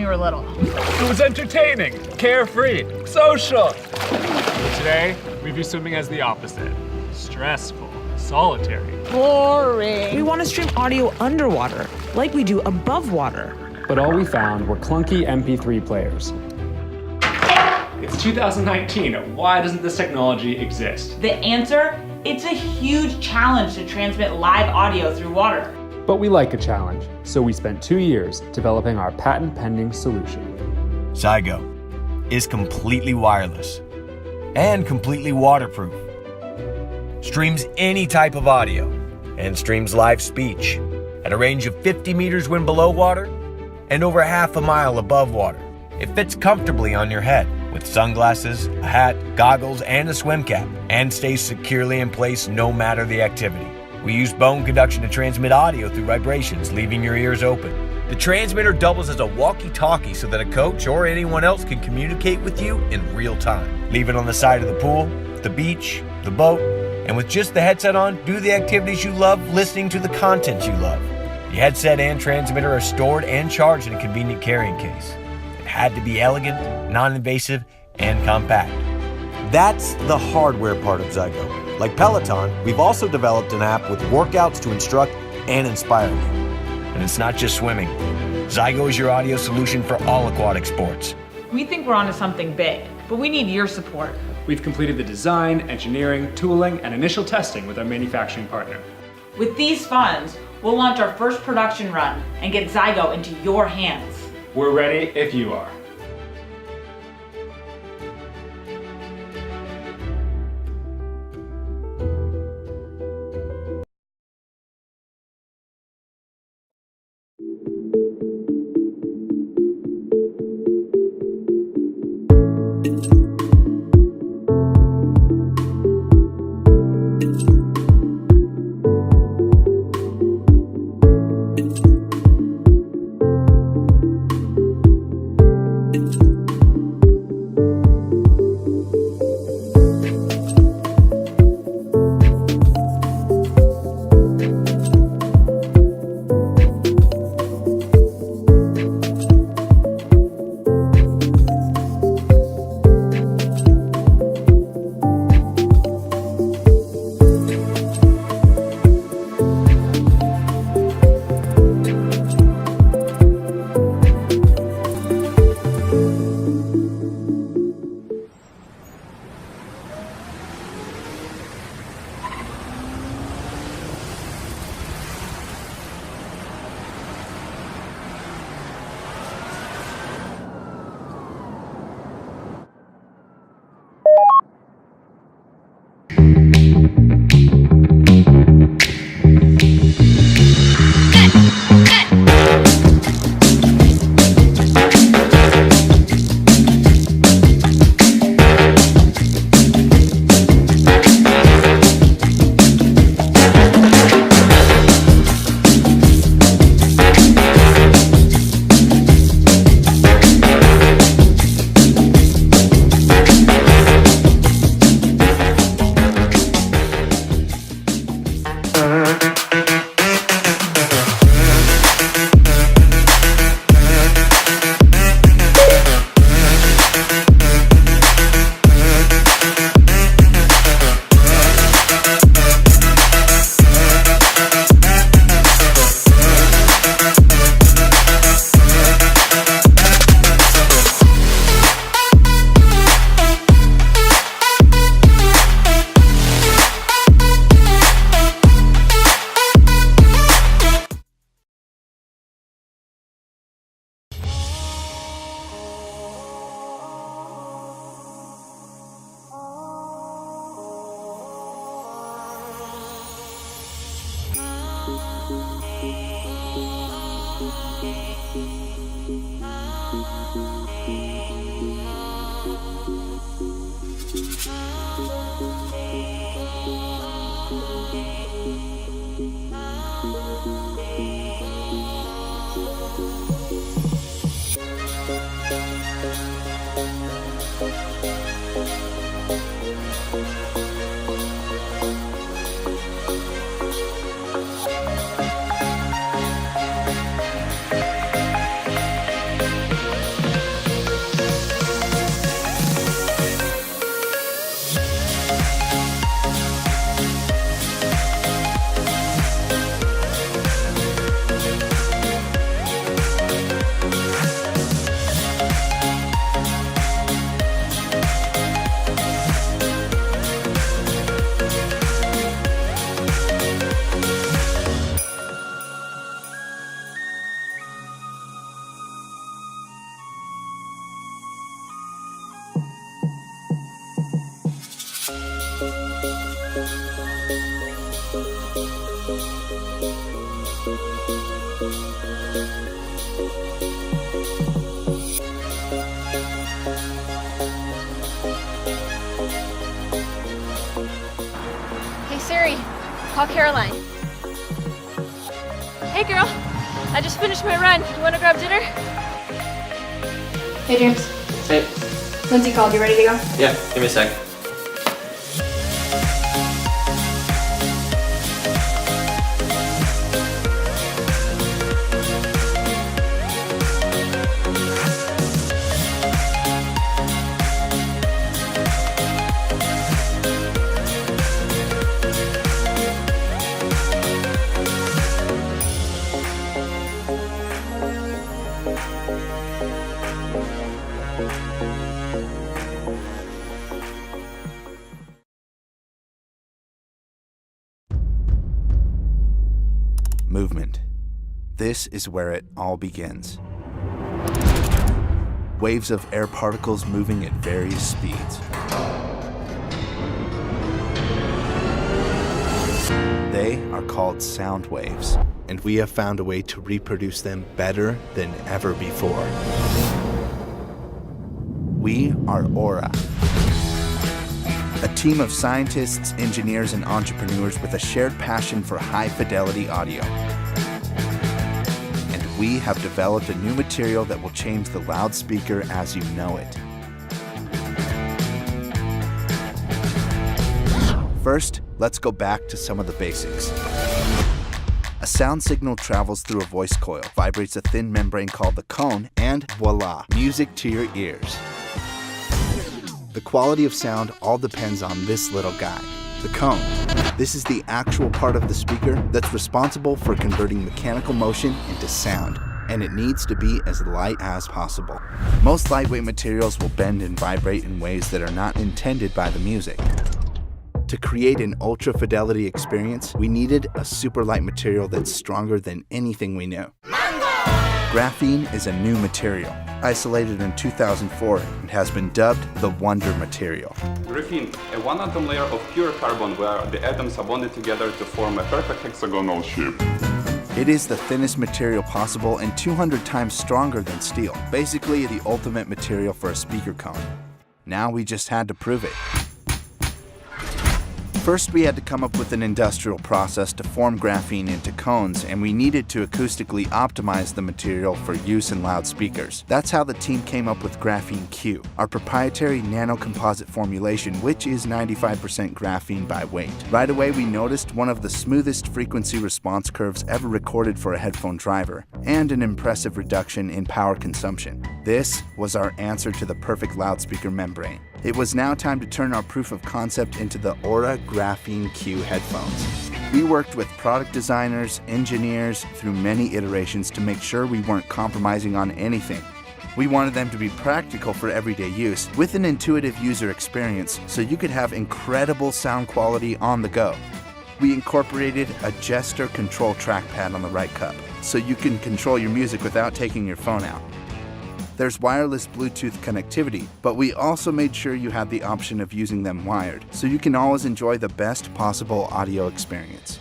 we were little? It was entertaining, carefree, social. But today, we view swimming as the opposite. Stressful, solitary. Boring. We want to stream audio underwater, like we do above water. But all we found were clunky MP3 players. It's 2019. Why doesn't this technology exist? The answer? It's a huge challenge to transmit live audio through water. But we like a challenge, so we spent 2 years developing our patent-pending solution. Zygo is completely wireless and completely waterproof. Streams any type of audio and streams live speech at a range of 50 meters when below water and over half a mile above water. It fits comfortably on your head with sunglasses, a hat, goggles, and a swim cap, and stays securely in place no matter the activity. We use bone conduction to transmit audio through vibrations, leaving your ears open. The transmitter doubles as a walkie-talkie so that a coach or anyone else can communicate with you in real time. Leave it on the side of the pool, the beach, the boat, and with just the headset on, do the activities you love, listening to the content you love. The headset and transmitter are stored and charged in a convenient carrying case. It had to be elegant, non-invasive, and compact. That's the hardware part of Zygo. Like Peloton, we've also developed an app with workouts to instruct and inspire you. And it's not just swimming. Zygo is your audio solution for all aquatic sports. We think we're onto something big, but we need your support. We've completed the design, engineering, tooling, and initial testing with our manufacturing partner. With these funds, we'll launch our first production run and get Zygo into your hands. We're ready if you are. Call Caroline. Hey girl, I just finished my run. You wanna grab dinner? Hey James. Hey. Lindsay called. You ready to go? Yeah, give me a sec. Movement. This is where it all begins. Waves of air particles moving at various speeds. They are called sound waves, and we have found a way to reproduce them better than ever before. We are Aura, a team of scientists, engineers, and entrepreneurs with a shared passion for high-fidelity audio. And we have developed a new material that will change the loudspeaker as you know it. First, let's go back to some of the basics. A sound signal travels through a voice coil, vibrates a thin membrane called the cone, and voila, music to your ears. The quality of sound all depends on this little guy, the cone. This is the actual part of the speaker that's responsible for converting mechanical motion into sound, and it needs to be as light as possible. Most lightweight materials will bend and vibrate in ways that are not intended by the music. To create an ultra-fidelity experience, we needed a super light material that's stronger than anything we knew. Graphene is a new material, isolated in 2004, and has been dubbed the Wonder Material. Graphene, a one-atom layer of pure carbon where the atoms are bonded together to form a perfect hexagonal shape. It is the thinnest material possible and 200 times stronger than steel, basically the ultimate material for a speaker cone. Now we just had to prove it. First, we had to come up with an industrial process to form graphene into cones, and we needed to acoustically optimize the material for use in loudspeakers. That's how the team came up with Graphene Q, our proprietary nanocomposite formulation, which is 95% graphene by weight. Right away, we noticed one of the smoothest frequency response curves ever recorded for a headphone driver, and an impressive reduction in power consumption. This was our answer to the perfect loudspeaker membrane. It was now time to turn our proof of concept into the Aura Graphene Q headphones. We worked with product designers, engineers through many iterations to make sure we weren't compromising on anything. We wanted them to be practical for everyday use with an intuitive user experience so you could have incredible sound quality on the go. We incorporated a gesture control trackpad on the right cup so you can control your music without taking your phone out. There's wireless Bluetooth connectivity, but we also made sure you had the option of using them wired, so you can always enjoy the best possible audio experience.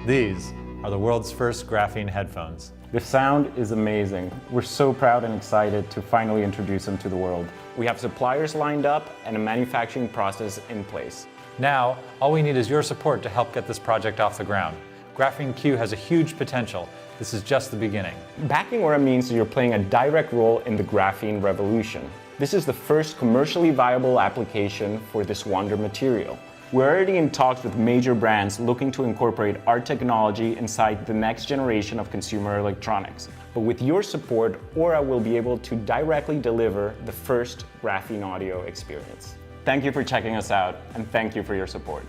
These are the world's first graphene headphones. The sound is amazing. We're so proud and excited to finally introduce them to the world. We have suppliers lined up and a manufacturing process in place. Now, all we need is your support to help get this project off the ground. Graphene Q has a huge potential. This is just the beginning. Backing Aura means that you're playing a direct role in the graphene revolution. This is the first commercially viable application for this wonder material. We're already in talks with major brands looking to incorporate our technology inside the next generation of consumer electronics. But with your support, Aura will be able to directly deliver the first graphene audio experience. Thank you for checking us out, and thank you for your support.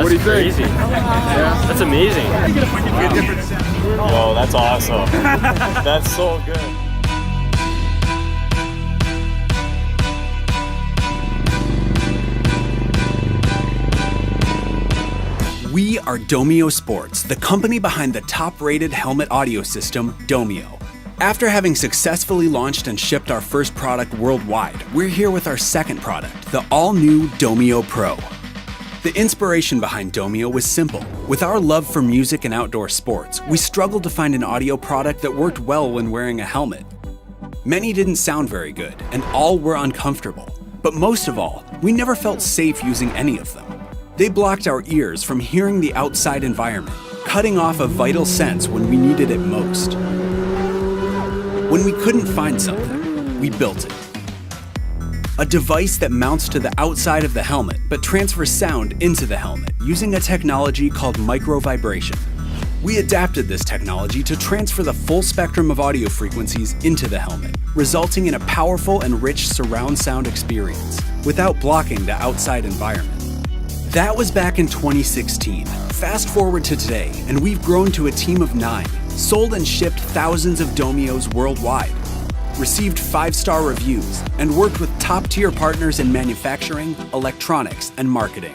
What do you think? Crazy. Yeah. That's amazing. Whoa, that's awesome. That's so good. We are Domio Sports, the company behind the top-rated helmet audio system, Domio. After having successfully launched and shipped our first product worldwide, we're here with our second product, the all-new Domio Pro. The inspiration behind Domio was simple. With our love for music and outdoor sports, we struggled to find an audio product that worked well when wearing a helmet. Many didn't sound very good, and all were uncomfortable. But most of all, we never felt safe using any of them. They blocked our ears from hearing the outside environment, cutting off a vital sense when we needed it most. When we couldn't find something, we built it. A device that mounts to the outside of the helmet but transfers sound into the helmet using a technology called microvibration. We adapted this technology to transfer the full spectrum of audio frequencies into the helmet, resulting in a powerful and rich surround sound experience without blocking the outside environment. That was back in 2016. Fast forward to today, and we've grown to a team of 9, sold and shipped thousands of Domios worldwide, received 5-star reviews, and worked with top-tier partners in manufacturing, electronics, and marketing.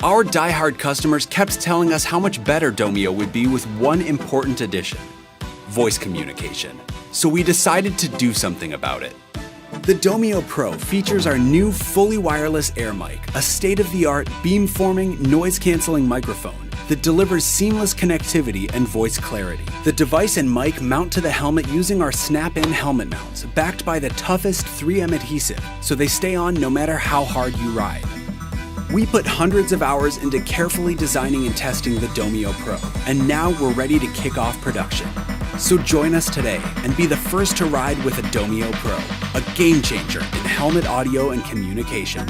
Our die-hard customers kept telling us how much better Domio would be with one important addition: voice communication. So we decided to do something about it. The Domio Pro features our new fully wireless air mic, a state-of-the-art beamforming, noise-canceling microphone that delivers seamless connectivity and voice clarity. The device and mic mount to the helmet using our snap-in helmet mounts, backed by the toughest 3M adhesive, so they stay on no matter how hard you ride. We put hundreds of hours into carefully designing and testing the Domio Pro, and now we're ready to kick off production. So join us today and be the first to ride with a Domio Pro, a game changer in helmet audio and communication.